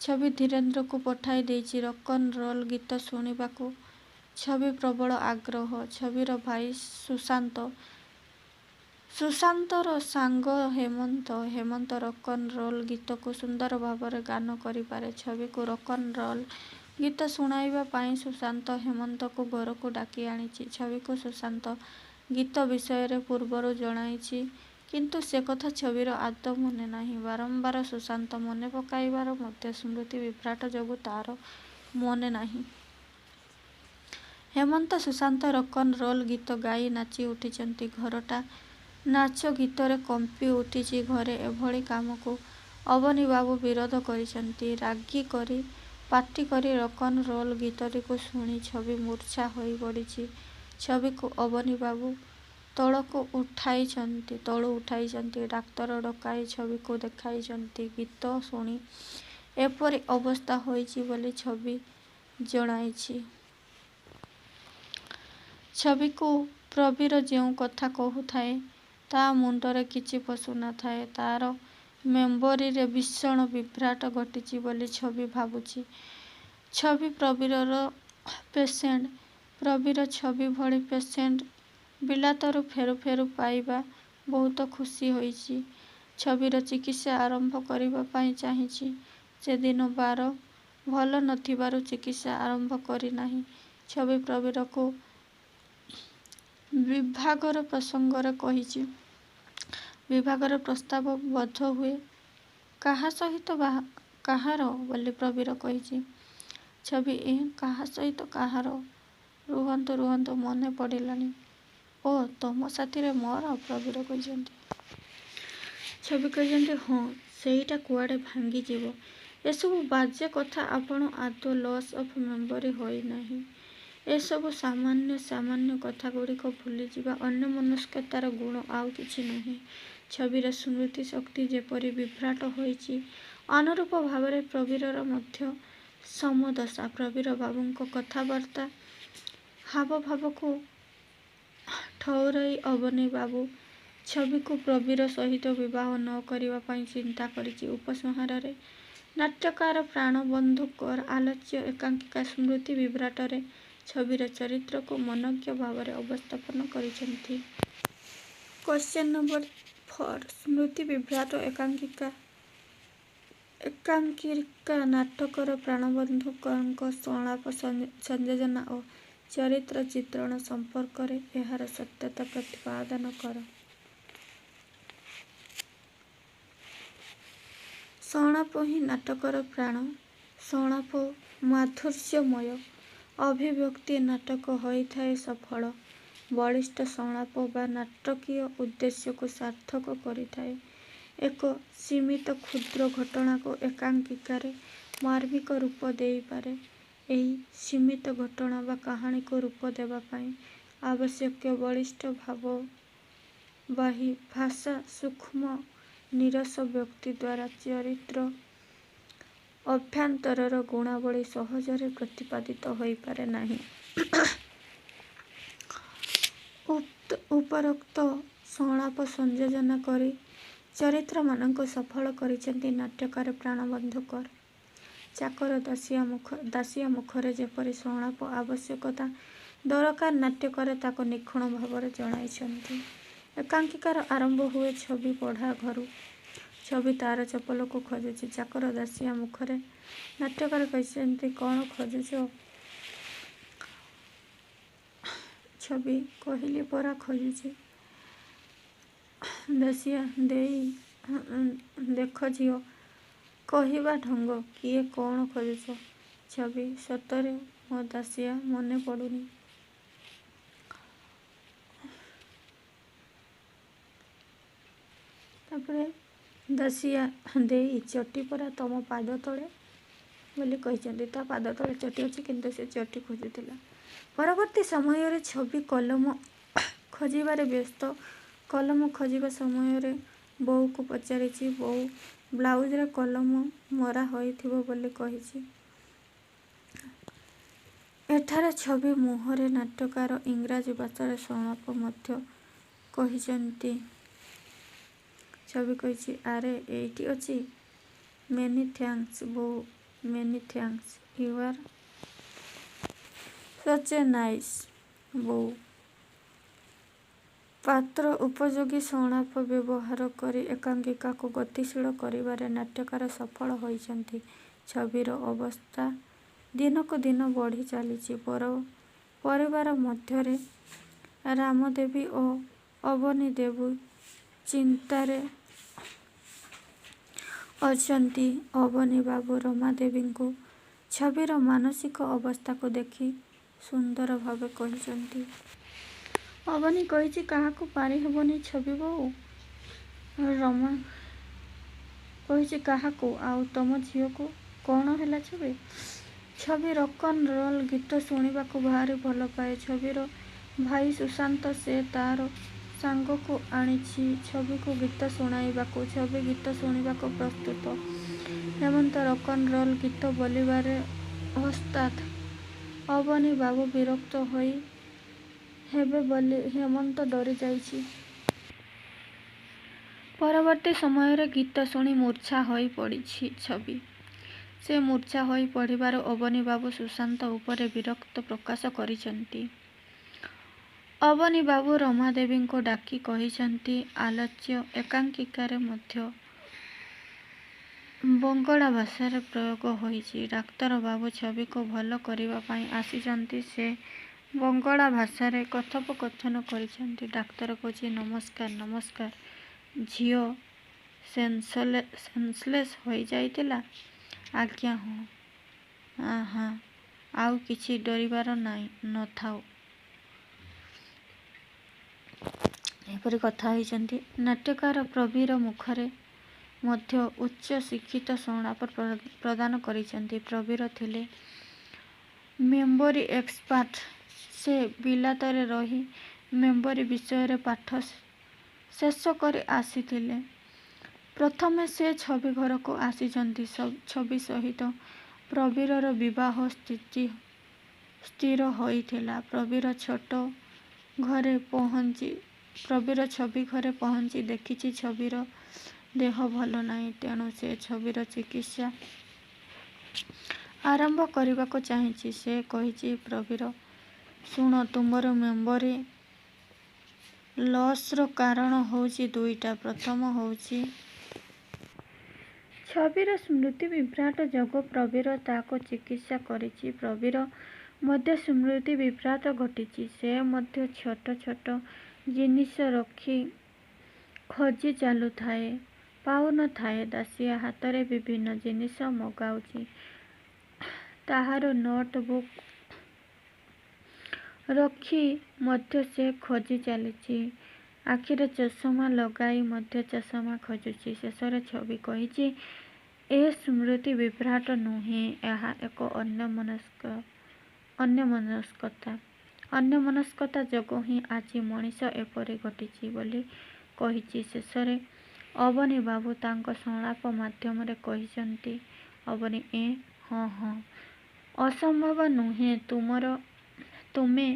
ଛବି ଧୀରେନ୍ଦ୍ରକୁ ପଠାଇ ଦେଇଛି। ରକନ୍ ରୋଲ୍ ଗୀତ ଶୁଣିବାକୁ ଛବି ପ୍ରବଳ ଆଗ୍ରହ। ଛବିର ଭାଇ ସୁଶାନ୍ତ, ସୁଶାନ୍ତର ସାଙ୍ଗ ହେମନ୍ତ। ହେମନ୍ତ ରକନ୍ ରୋଲ୍ ଗୀତକୁ ସୁନ୍ଦର ଭାବରେ ଗାନ କରିପାରେ। ଛବିକୁ ରକନ୍ ରୋଲ୍ ଗୀତ ଶୁଣାଇବା ପାଇଁ ସୁଶାନ୍ତ ହେମନ୍ତକୁ ଘରକୁ ଡାକି ଆଣିଛି। ଛବିକୁ ସୁଶାନ୍ତ ଗୀତ ବିଷୟରେ ପୂର୍ବରୁ ଜଣାଇଛି, କିନ୍ତୁ ସେକଥା ଛବିର ଆଦୌ ମନେ ନାହିଁ। ବାରମ୍ବାର ସୁଶାନ୍ତ ମନେ ପକାଇବାରୁ ମଧ୍ୟ ସ୍ମୃତି ବିଭ୍ରାଟ ଯୋଗୁଁ ତା'ର ମନେ ନାହିଁ। ହେମନ୍ତ ସୁଶାନ୍ତ ରକନ୍ ରୋଲ୍ ଗୀତ ଗାଇ ନାଚି ଉଠିଛନ୍ତି। ଘରଟା ନାଚ ଗୀତରେ କମ୍ପି ଉଠିଛି। ଘରେ ଏଭଳି କାମକୁ ଅବନୀ ବାବୁ ବିରୋଧ କରିଛନ୍ତି। ରାଗି କରି ପାଟି କରି ରକନ୍ ରୋଲ୍ ଗୀତଟିକୁ ଶୁଣି ଛବି ମୂର୍ଚ୍ଛା ହୋଇ ପଡ଼ିଛି। ଛବିକୁ ଅବନୀ ବାବୁ ତଳୁ ଉଠାଇଛନ୍ତି। ଡାକ୍ତର ଡକାଇ ଛବିକୁ ଦେଖାଇଛନ୍ତି। ଗୀତ ଶୁଣି ଏପରି ଅବସ୍ଥା ହୋଇଛି ବୋଲି ଛବି ଜଣାଇଛି। ଛବିକୁ ପ୍ରବୀର ଯେଉଁ କଥା କହୁଥାଏ ତା ମୁଣ୍ଡରେ କିଛି ପଶୁ ନଥାଏ। ତାର ମେମୋରିରେ ଭୀଷଣ ବିଭ୍ରାଟ ଘଟିଛି ବୋଲି ଛବି ଭାବୁଛି। ଛବି ପ୍ରବୀରର ପେସେଣ୍ଟ। ପ୍ରବୀର ଛବି ଭଳି ପେସେଣ୍ଟ ବିଲାତରୁ ଫେରୁ ଫେରୁ ପାଇବା ବହୁତ ଖୁସି ହୋଇଛି। ଛବିର ଚିକିତ୍ସା ଆରମ୍ଭ କରିବା ପାଇଁ ଚାହିଁଛି। ସେଦିନ ବାର ଭଲ ନଥିବାରୁ ଚିକିତ୍ସା ଆରମ୍ଭ କରିନାହିଁ। ଛବି ପ୍ରବୀରକୁ ବିଭାଘର ପ୍ରସଙ୍ଗରେ କହିଛି। ବିଭାଘର ପ୍ରସ୍ତାବ ବୋଧହୁଏ କାହା ସହିତ କାହାର ବୋଲି ପ୍ରବୀର କହିଛି। ଛବି କାହା ସହିତ କାହାର? ରୁହନ୍ତୁ ମନେ ପଡ଼ିଲାଣି। ଓ ତମ ସାଥିରେ ମୋର? ପ୍ରବୀର କହିଛନ୍ତି। ଛବି କହିଛନ୍ତି ହଁ, ସେଇଟା କୁଆଡ଼େ ଭାଙ୍ଗିଯିବ। ଏସବୁ ବାଜେ କଥା। ଆପଣ ଆଦୌ ଲସ୍ ଅଫ୍ ମେମୋରି ହୋଇନାହିଁ। ଏସବୁ ସାମାନ୍ୟ କଥାଗୁଡ଼ିକ ଭୁଲିଯିବା ଅନ୍ୟମନସ୍କତାର ଗୁଣ, ଆଉ କିଛି ନୁହେଁ। ଛବିର ସ୍ମୃତି ଶକ୍ତି ଯେପରି ବିଭ୍ରାଟ ହୋଇଛି, ଅନୁରୂପ ଭାବରେ ପ୍ରବୀରର ମଧ୍ୟ ସମଦଶା। ପ୍ରବୀର ବାବୁଙ୍କ କଥାବାର୍ତ୍ତା ହାବଭାବକୁ ଠଉରାଇ ଅବନୀ ବାବୁ ଛବିକୁ ପ୍ରବୀର ସହିତ ବିବାହ ନ କରିବା ପାଇଁ ଚିନ୍ତା କରିଛି। ଉପସଂହାରରେ ନାଟ୍ୟକାର ପ୍ରାଣବନ୍ଧୁ କର ଆଲୋଚ୍ୟ ଏକାଙ୍କିକା ସ୍ମୃତି ବିଭ୍ରାଟରେ ଛବିର ଚରିତ୍ରକୁ ମନୋଜ୍ଞ ଭାବରେ ଉପସ୍ଥାପନ କରିଛନ୍ତି। କ୍ୱେଶ୍ଚନ ନମ୍ବର 4 ସ୍ମୃତି ବିଭ୍ରାଟ ଏକାଙ୍କିକା ନାଟକର ପ୍ରାଣବନ୍ଧୁ କରଙ୍କ ସଂଳାପ ସଂଯୋଜନା ଓ ଚରିତ୍ର ଚିତ୍ରଣ ସମ୍ପର୍କରେ ଏହାର ସତ୍ୟତା ପ୍ରତିପାଦନ କର। ସଂଳାପ ହିଁ ନାଟକର ପ୍ରାଣ। ସଂଳାପ ମାଧୁର୍ଯ୍ୟମୟ ଅଭିବ୍ୟକ୍ତି ନାଟକ ହୋଇଥାଏ ସଫଳ। ବଳିଷ୍ଠ ସଂଳାପ ବା ନାଟକୀୟ ଉଦ୍ଦେଶ୍ୟକୁ ସାର୍ଥକ କରିଥାଏ। ଏକ ସୀମିତ କ୍ଷୁଦ୍ର ଘଟଣାକୁ ଏକାଙ୍କିକାରେ ମାର୍ମିକ ରୂପ ଦେଇପାରେ। ଏହି ସୀମିତ ଘଟଣା ବା କାହାଣୀକୁ ରୂପ ଦେବା ପାଇଁ ଆବଶ୍ୟକୀୟ ବଳିଷ୍ଠ ଭାବବାହୀ ଭାଷା ସୂକ୍ଷ୍ମ ନିରସ ବ୍ୟକ୍ତି ଦ୍ୱାରା ଚରିତ୍ର ଅଭ୍ୟନ୍ତରର ଗୁଣାବଳୀ ସହଜରେ ପ୍ରତିପାଦିତ ହୋଇପାରେ ନାହିଁ। ଉପରୋକ୍ତ ସଂଳାପ ସଂଯୋଜନା କରି ଚରିତ୍ରମାନଙ୍କୁ ସଫଳ କରିଛନ୍ତି ନାଟ୍ୟକାର ପ୍ରାଣବନ୍ଧୁ କର। ଚାକର ଦାସିଆ ମୁଖରେ ଯେପରି ସଂଳାପ ଆବଶ୍ୟକତା ଦରକାର ନାଟ୍ୟକାର ତାକୁ ନିଖୁଣ ଭାବରେ ଜଣାଇଛନ୍ତି। ଏକାଙ୍କିକାର ଆରମ୍ଭ ହୁଏ ଛବି ପଢ଼ା ଘରୁ। ଛବି ତାର ଚପଲକୁ ଖୋଜୁଛି ଚାକର ଦାସିଆ ମୁଖରେ। ନାଟ୍ୟକାର କହିଛନ୍ତି କ'ଣ ଖୋଜୁଛ? ଛବି କହିଲି ପରା ଖୋଜୁଛି। ଦାସିଆ ଦେଇ ଦେଖ ଝିଅ, କହିବା ଢଙ୍ଗ। କିଏ କ'ଣ ଖୋଜୁଛ? ଛବି ସତରେ ମୋ ଦାସିଆ ମନେ ପଡ଼ୁନି। ତାପରେ ଦାସିଆ ଦେଇ ଚଟି ପରା ତମ ପାଦ ତଳେ ବୋଲି କହିଛନ୍ତି। ତା ପାଦ ତଳେ ଚଟି ଅଛି, କିନ୍ତୁ ସେ ଚଟି ଖୋଜୁଥିଲା। ପରବର୍ତ୍ତୀ ସମୟରେ ଛବି କଲମ ଖୋଜିବାରେ ବ୍ୟସ୍ତ। କଲମ ଖୋଜିବା ସମୟରେ ବୋଉକୁ ପଚାରିଛି। ବୋଉ ବ୍ଲାଉଜରେ କଲମ ମରା ହୋଇଥିବ ବୋଲି କହିଛି। ଏଠାରେ ଛବି ମୁହଁରେ ନାଟ୍ୟକାର ଇଂରାଜୀ ଭାଷାରେ ସଂଳାପ ମଧ୍ୟ କହିଛନ୍ତି। ଛବି କହିଛି ଆରେ ଏଇଠି ଅଛି। Many thanks bou, many thanks. You are such a nice bou. ପାତ୍ର ଉପଯୋଗୀ ସଂଳାପ ବ୍ୟବହାର କରି ଏକାଙ୍କିକାକୁ ଗତିଶୀଳ କରିବାରେ ନାଟ୍ୟକାର ସଫଳ ହୋଇଛନ୍ତି। ଛବିର ଅବସ୍ଥା ଦିନକୁ ଦିନ ବଢ଼ି ଚାଲିଛି। ପରିବାର ମଧ୍ୟରେ ରାମଦେବୀ ଓ ଅବନୀ ଦେବୀ ଚିନ୍ତାରେ ଅଛନ୍ତି। ଅବନୀ ବାବୁ ରମାଦେବୀଙ୍କୁ ଛବିର ମାନସିକ ଅବସ୍ଥାକୁ ଦେଖି ସୁନ୍ଦର ଭାବେ କହିଛନ୍ତି। ଅବନୀ କହିଛି କାହାକୁ ପାରି ହେବନି ଛବି ବୋଉ। ରମା କହିଛି କାହାକୁ? ଆଉ ତମ ଝିଅକୁ? କ'ଣ ହେଲା ଛବି? ଛବି ରକନ ରୋଲ ଗୀତ ଶୁଣିବାକୁ ଭାରି ଭଲ ପାଏ। ଛବିର ଭାଇ ସୁଶାନ୍ତ ସେ ତାର ସାଙ୍ଗକୁ ଆଣିଛି ଛବିକୁ ଗୀତ ଶୁଣାଇବାକୁ। ଛବି ଗୀତ ଶୁଣିବାକୁ ପ୍ରସ୍ତୁତ। ହେମନ୍ତ ରକନ ରୋଲ ଗୀତ ବୋଲିବାରେ ଓସ୍ତାଦ। ଅବନୀ ବାବୁ ବିରକ୍ତ ହୋଇ ହେବେ ବୋଲି ହେମନ୍ତ ଡରି ଯାଇଛି। ପରବର୍ତ୍ତୀ ସମୟରେ ଗୀତ ଶୁଣି ମୂର୍ଚ୍ଛା ହୋଇ ପଡ଼ିଛି ଛବି। ସେ ମୂର୍ଚ୍ଛା ହୋଇ ପଡ଼ିବାରୁ ଅବନୀ ବାବୁ ସୁଶାନ୍ତ ଉପରେ ବିରକ୍ତ ପ୍ରକାଶ କରିଛନ୍ତି। ଅବନୀ ବାବୁ ରମାଦେବୀଙ୍କୁ ଡାକି କହିଛନ୍ତି ଆଲୋଚ୍ୟ ଏକାଙ୍କିକାରେ ମଧ୍ୟ ବଙ୍ଗଳା ଭାଷାରେ ପ୍ରୟୋଗ ହୋଇଛି। ଡାକ୍ତର ବାବୁ ଛବିକୁ ଭଲ କରିବା ପାଇଁ ଆସିଛନ୍ତି। ସେ ବଙ୍ଗଳା ଭାଷାରେ କଥୋପକଥନ କରିଛନ୍ତି। ଡାକ୍ତର କହୁଛି ନମସ୍କାର ନମସ୍କାର। ଝିଅ ସେନ୍ସଲେସ୍ ହୋଇଯାଇଥିଲା? ଆଜ୍ଞା ହଁ। ହାଁ ଆଉ କିଛି ଡରିବାର ନଥାଉ। ଏପରି କଥା ହୋଇଛନ୍ତି। ନାଟ୍ୟକାର ପ୍ରବୀର ମୁଖରେ ମଧ୍ୟ ଉଚ୍ଚ ଶିକ୍ଷିତ ସଂଳାପ ପ୍ରଦାନ କରିଛନ୍ତି। ପ୍ରବୀର ଥିଲେ ମେମୋରି ଏକ୍ସପାର୍ଟ। ସେ ବିଲାତରେ ରହି ମେମୋରି ବିଷୟରେ ପାଠ ଶେଷ କରି ଆସିଥିଲେ। ପ୍ରଥମେ ସେ ଛବି ଘରକୁ ଆସିଛନ୍ତି। ଛବି ସହିତ ପ୍ରବୀରର ବିବାହ ସ୍ଥିର ହୋଇଥିଲା। ପ୍ରବୀର ଛବି ଘରେ ପହଞ୍ଚି ଦେଖିଛି ଛବିର ଦେହ ଭଲ ନାହିଁ। ତେଣୁ ସେ ଛବିର ଚିକିତ୍ସା ଆରମ୍ଭ କରିବାକୁ ଚାହିଁଛି। ସେ କହିଛି ପ୍ରବୀର ଶୁଣ ତୁମର ମେମୋରି ଲସ୍ର କାରଣ ହେଉଛି ଦୁଇଟା। ପ୍ରଥମ ହେଉଛି ଛବିର ସ୍ମୃତି ବିଭ୍ରାଟ ଯୋଗୁଁ ପ୍ରବୀର ତାକୁ ଚିକିତ୍ସା କରିଛି। ପ୍ରବୀର ମଧ୍ୟ ସ୍ମୃତି ବିଭ୍ରାଟ ଘଟିଛି। ସେ ମଧ୍ୟ ଛୋଟ ଛୋଟ ଜିନିଷ ରଖି ଖୋଜି ଚାଲୁଥାଏ, ପାଉନଥାଏ। ଦାସିଆ ହାତରେ ବିଭିନ୍ନ ଜିନିଷ ମଗାଉଛି। ତାହାର ନୋଟ୍ ବୁକ୍ ରଖି ମଧ୍ୟ ସେ ଖୋଜି ଚାଲିଛି। ଆଖିରେ ଚଷମା ଲଗାଇ ମଧ୍ୟ ଚଷମା ଖୋଜୁଛି। ଶେଷରେ ଛବି କହିଛି ଏ ସ୍ମୃତି ବିଭ୍ରାଟ ନୁହେଁ, ଏହା ଏକ ଅନ୍ୟମନସ୍କତା ଯୋଗୁଁ ହିଁ ଆଜି ମଣିଷ ଏପରି ଘଟିଛି ବୋଲି କହିଛି। ଶେଷରେ ଅବନୀ ବାବୁ ତାଙ୍କ ସଂଳାପ ମାଧ୍ୟମରେ କହିଛନ୍ତି ଅବନୀ ହଁ ଅସମ୍ଭବ ନୁହେଁ। ତୁମେ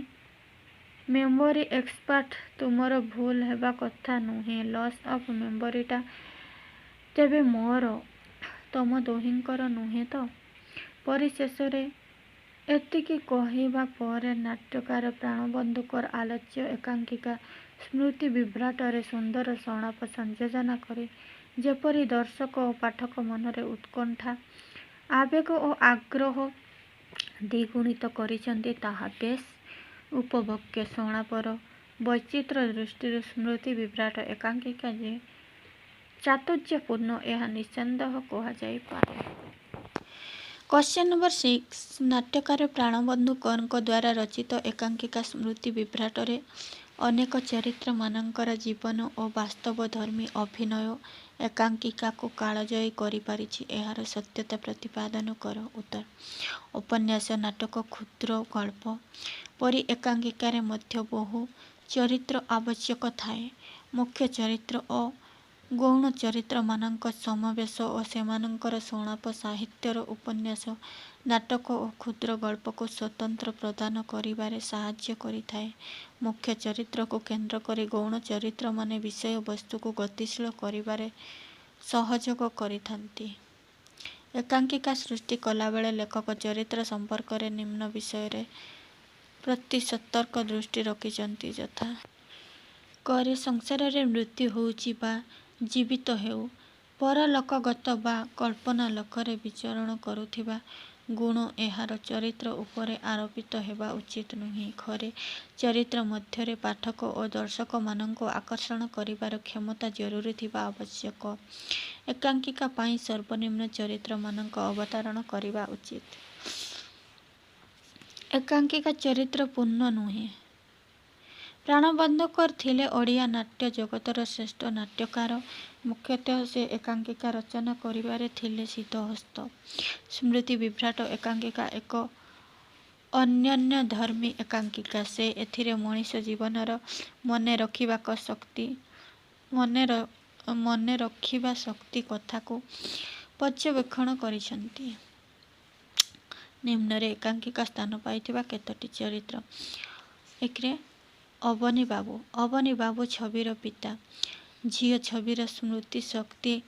ମେମୋରି ଏକ୍ସପାର୍ଟ। ତୁମର ଭୁଲ ହେବା କଥା ନୁହେଁ। ଲସ୍ ଅଫ୍ ମେମୋରିଟା ତେବେ ମୋର, ତମ ଦୁହିଁଙ୍କର ନୁହେଁ ତ? ପରିଶେଷରେ ଏତିକି କହିବା ପରେ ନାଟ୍ୟକାର ପ୍ରାଣବନ୍ଧୁକର ଆଲୋଚ୍ୟ ଏକାଙ୍କିକା ସ୍ମୃତି ବିଭ୍ରାଟରେ ସୁନ୍ଦର ସଂଳାପ ସଂଯୋଜନା କରି ଯେପରି ଦର୍ଶକ ଓ ପାଠକ ମନରେ ଉତ୍କଣ୍ଠା, ଆବେଗ ଓ ଆଗ୍ରହ ଦ୍ୱିଗୁଣିତ କରିଛନ୍ତି ତାହା ବେଶ୍ ଉପଭୋଗ୍ୟ। ସଂଳାପର ବୈଚିତ୍ର୍ୟ ଦୃଷ୍ଟିରୁ ସ୍ମୃତି ବିଭ୍ରାଟ ଏକାଙ୍କିକା ଯେ ଚାତୁର୍ଯ୍ୟପୂର୍ଣ୍ଣ ଏହା ନିଃସନ୍ଦେହ କୁହାଯାଇପାରେ। କ୍ୱେଶ୍ଚନ ନମ୍ବର 6 ନାଟ୍ୟକାର ପ୍ରାଣବନ୍ଧୁ କରଙ୍କ ଦ୍ୱାରା ରଚିତ ଏକାଙ୍କିକା ସ୍ମୃତି ବିଭ୍ରାଟରେ ଅନେକ ଚରିତ୍ରମାନଙ୍କର ଜୀବନ ଓ ବାସ୍ତବଧର୍ମୀ ଅଭିନୟ ଏକାଙ୍କିକାକୁ କାଳଜୟୀ କରିପାରିଛି। ଏହାର ସତ୍ୟତା ପ୍ରତିପାଦନ କର। ଉତ୍ତର ଉପନ୍ୟାସ, ନାଟକ, କ୍ଷୁଦ୍ର ଗଳ୍ପ ପରି ଏକାଙ୍କିକାରେ ମଧ୍ୟ ବହୁ ଚରିତ୍ର ଆବଶ୍ୟକ ଥାଏ। ମୁଖ୍ୟ ଚରିତ୍ର ଓ ଗୌଣ ଚରିତ୍ରମାନଙ୍କ ସମାବେଶ ଓ ସେମାନଙ୍କର ସଂଳାପ ସାହିତ୍ୟର ଉପନ୍ୟାସ, ନାଟକ ଓ କ୍ଷୁଦ୍ର ଗଳ୍ପକୁ ସ୍ୱତନ୍ତ୍ର ପ୍ରଦାନ କରିବାରେ ସାହାଯ୍ୟ କରିଥାଏ। ମୁଖ୍ୟ ଚରିତ୍ରକୁ କେନ୍ଦ୍ର କରି ଗୌଣ ଚରିତ୍ରମାନେ ବିଷୟବସ୍ତୁକୁ ଗତିଶୀଳ କରିବାରେ ସହଯୋଗ କରିଥାନ୍ତି। ଏକାଙ୍କିକା ସୃଷ୍ଟି କଲାବେଳେ ଲେଖକ ଚରିତ୍ର ସମ୍ପର୍କରେ ନିମ୍ନ ବିଷୟରେ ପ୍ରତି ସତର୍କ ଦୃଷ୍ଟି ରଖିଛନ୍ତି ଯଥା କରି ସଂସାରରେ ମୃତ୍ୟୁ ହେଉଛି ବା ଜୀବିତ ହେଉ, ପରଲୋକଗତ ବା କଳ୍ପନା ଲୋକରେ ବିଚରଣ କରୁଥିବା ଗୁଣ ଏହାର ଚରିତ୍ର ଉପରେ ଆରୋପିତ ହେବା ଉଚିତ ନୁହେଁ। ଖରେ ଚରିତ୍ର ମଧ୍ୟରେ ପାଠକ ଓ ଦର୍ଶକମାନଙ୍କୁ ଆକର୍ଷଣ କରିବାର କ୍ଷମତା ଜରୁରୀ ଥିବା ଆବଶ୍ୟକ। ଏକାଙ୍କିକା ପାଇଁ ସର୍ବନିମ୍ନ ଚରିତ୍ରମାନଙ୍କ ଅବତାରଣ କରିବା ଉଚିତ। एकांकिका चरित्र पूर्ण नुहे। प्राणबंधुकर थिले ओडिया नाट्य जगतर श्रेष्ठ नाट्यकार। मुख्यतः से एकांकिका रचना करिबारे थिले सिद्धहस्त। स्मृति विभ्राट एकांकिका एक अन्यन्य धर्मी एकांकिका। से एथिरे मनीष जीवनर मने रखिबा शक्ति कथा को पर्यवेक्षण करिसंती। निम्न एकांकिका स्थान पाइथिबा केतोटी चरित्र। एकरे अबनी बाबू। अबनी बाबू छबिर पिता। झील छबिर स्मृति शक्ति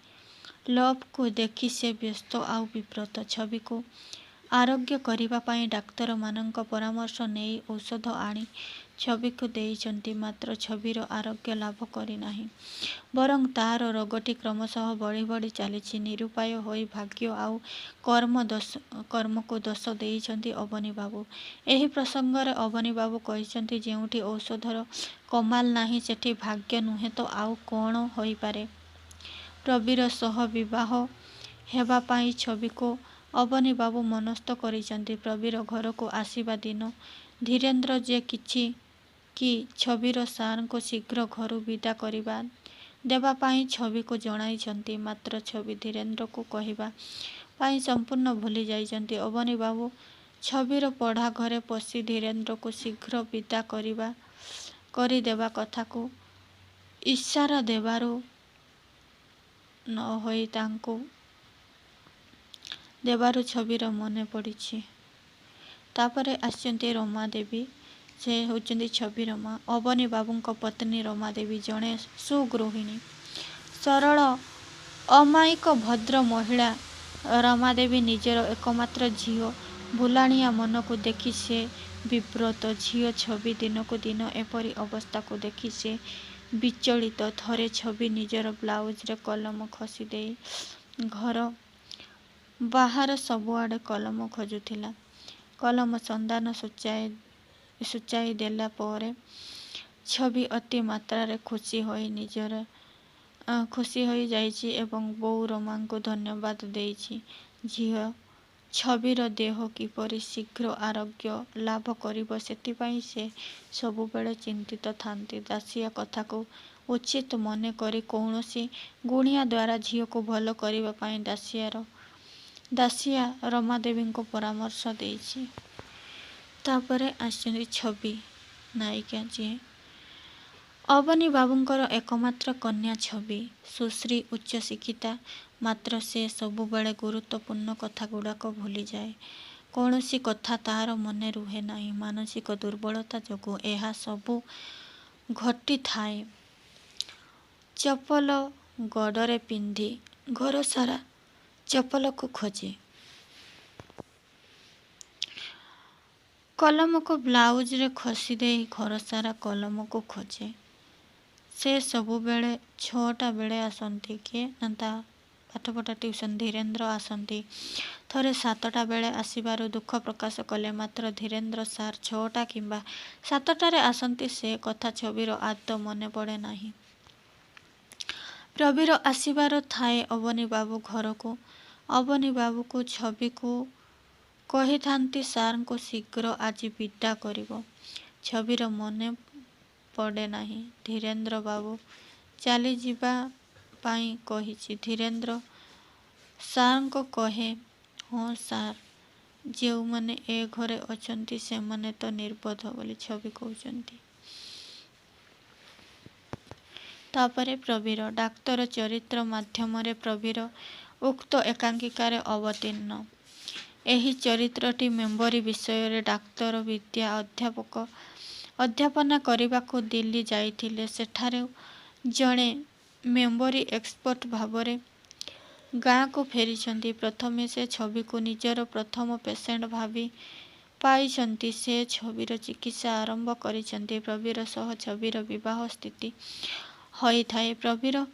लोप को देखि से व्यस्त आउ विव्रत। छवि को आरोग्य करिबा पाई डाक्तर मानक परामर्श नेई औषध आनी छवि को देइचंती, मात्र छबिर आरोग्य लाभ करि नाही। बरं तार रोगटी क्रमशः बढ़ी बढ़ी चलीछि। निरुपाय होई भाग्य आउ कर्म को दोष देइचंती अबनी बाबू। एही प्रसंगरे अबनी बाबू कहिचंती, जेउठी औषधर कमाल नाही सेठी भाग्य नुहे तो आउ कौन होई पारे। प्रवीर सह विवाह हेबा पाई छवि को अबनी बाबू मनस्थ करिचंती। प्रवीर घर को आसीबा दिन धीरेन्द्र जे किछि कि छबिर सार को शीघ्र घरु विदा करिबा देबा पाई छवि को जणाइचंती, मात्र छवि धीरेन्द्र को कहिबा पाई संपूर्ण भूली जाइचंती। अबनी बाबू छबिर पढ़ा घरे पशि धीरेन्द्र को शीघ्र विदा करि देबा कथा को इशारा देबारु न होई तांको देबारु छबिर मने पड़िछि। तापरे आसचंती रमा देवी। से होचंती छबिर माँ। अबनी बाबूंको पत्नी रमा देवी जड़े सुगृहिणी, सरल अमायिक भद्र महिला। रमादेवी निजर एकमात्र झील भुलाणिया मन को देखि से विव्रत। झील छवि दिन को दिन एपरी अवस्था को देखि से विचलित। थरे छवि निजर ब्लाउज रे कलम खसी दे घर बाहर सबुआड़े कलम खोजुथिला। कलम संधान सूचाई देला परे छवि अति मात्रा रे खुशी होई जाइछि एवं बोऊ रमा को धन्यवाद देइछि। झील छबिर देह किपरि शीघ्र आरोग्य लाभ करिब सेतिपाई से सबुबेले चिंतित थांती। दासिया कथा को उचित मने करी कौनसी गुणिया द्वारा झील को भल करिबा पाई दासिया रमादेवी को परामर्श देइछि। तापरे आसचंती छवि नायिका जी। अबनी बाबूंकर एकमात्र कन्या छवि सुश्री उच्च शिक्षिता, मात्र से सबुबेले गुरुत्वपूर्ण कथा गुड़ाक भूली जाए। कौनसी कथा तार मने रुहे नाही। मानसिक दुर्बलता जोगु एहा सबु घटी थाए। चपल गड़रे पिंधि घर सारा चपल को खोजे। कलम को ब्लाउज रे खसी दे घर सारा कलम को खोजे। से सबुबेले 6टा बेले आसंती। किए ना पाठपढ़ा ट्यूशन धीरेन्द्र आसंती। थरे 7टा बेले आसिबारु दुख प्रकाश कले, मात्र धीरेन्द्र सार 6टा किंबा 7टारे आसंती। से कथा छबिर आदौ मने पड़े नाही। प्रवीर आसिबार थाए अबनी बाबू घर को। अबनी बाबू को छवि को कही थांती सार को शीघ्र आज विदा करिबो। छबिर मने पड़े नाही। धीरेन्द्र बाबू चली जिबा पाई कहिछि। धीरेन्द्र सार को कहे, हाँ सार, जेउ माने ए घरे अछंती से माने तो निर्बोध बोली छवि कहउचंती। तापरे प्रवीर डाक्तर चरित्र माध्यम प्रवीर उक्त एकांकिकारे अवतीर्ण। एही चरित्रटी मेम्बरी विषय रे डाक्तर विद्या अध्यापना करने दिल्ली जाइथिले। सेठारे जड़े मेम्बरी एक्सपर्ट भावरे गाँ को फेरिछंती। प्रथमे से छवि को निजर प्रथम पेसेंट भावी पाइछंती। से छविर चिकित्सा आरंभ करिछंती। प्रवीर सह छविर विवाह स्थिति होई थाए। प्रवीर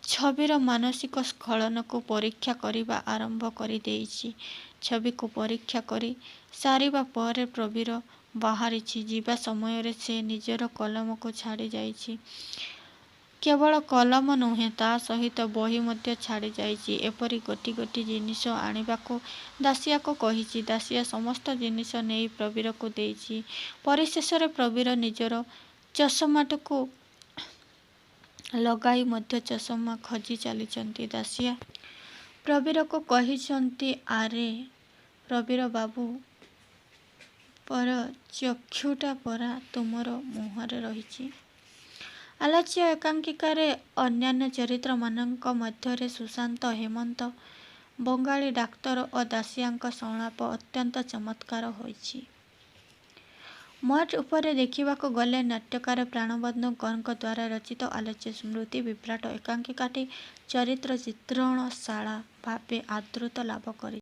छविर मानसिक स्खलन को परीक्षा करिबा आरंभ करि देइछि। छवि को परीक्षा करी सारिबा परे प्रवीर बाहरिछि। जीवा समय रे से निजर कलम को छाड़ी जाइछि। କେବଳ କଲମ ନୁହେଁ, ତା ସହିତ ବହି ମଧ୍ୟ ଛାଡ଼ି ଯାଇଛି। ଏପରି ଗୋଟି ଗୋଟି ଜିନିଷ ଆଣିବାକୁ ଦାସିଆକୁ କହିଛି। ଦାସିଆ ସମସ୍ତ ଜିନିଷ ନେଇ ପ୍ରବୀରକୁ ଦେଇଛି। ପରିଶେଷରେ ପ୍ରବୀର ନିଜର ଚଷମାଟିକୁ ଲଗାଇ ମଧ୍ୟ ଚଷମା ଖୋଜି ଚାଲିଛନ୍ତି। ଦାସିଆ ପ୍ରବୀରକୁ କହିଛନ୍ତି, ଆରେ ପ୍ରବୀର ବାବୁ, ପର ଚକ୍ଷୁଟା ପରା ତୁମର ମୁହଁରେ ରହିଛି। ଆଲୋଚ୍ୟ ଏକାଙ୍କିକାରେ ଅନ୍ୟାନ୍ୟ ଚରିତ୍ରମାନଙ୍କ ମଧ୍ୟରେ ସୁଶାନ୍ତ, ହେମନ୍ତ, ବଙ୍ଗାଳୀ ଡାକ୍ତର ଓ ଦାସିଆଙ୍କ ସଂଳାପ ଅତ୍ୟନ୍ତ ଚମତ୍କାର ହୋଇଛି। ମୋଟ ଉପରେ ଦେଖିବାକୁ ଗଲେ ନାଟ୍ୟକାର ପ୍ରାଣବନ୍ଧୁଙ୍କରଙ୍କ ଦ୍ୱାରା ରଚିତ ଆଲୋଚ୍ୟ ସ୍ମୃତି ବିଭ୍ରାଟ ଏକାଙ୍କିକାଟି ଚରିତ୍ର ଚିତ୍ରଣଶାଳା ଭାବେ ଆଦୃତ ଲାଭ କରିଛି।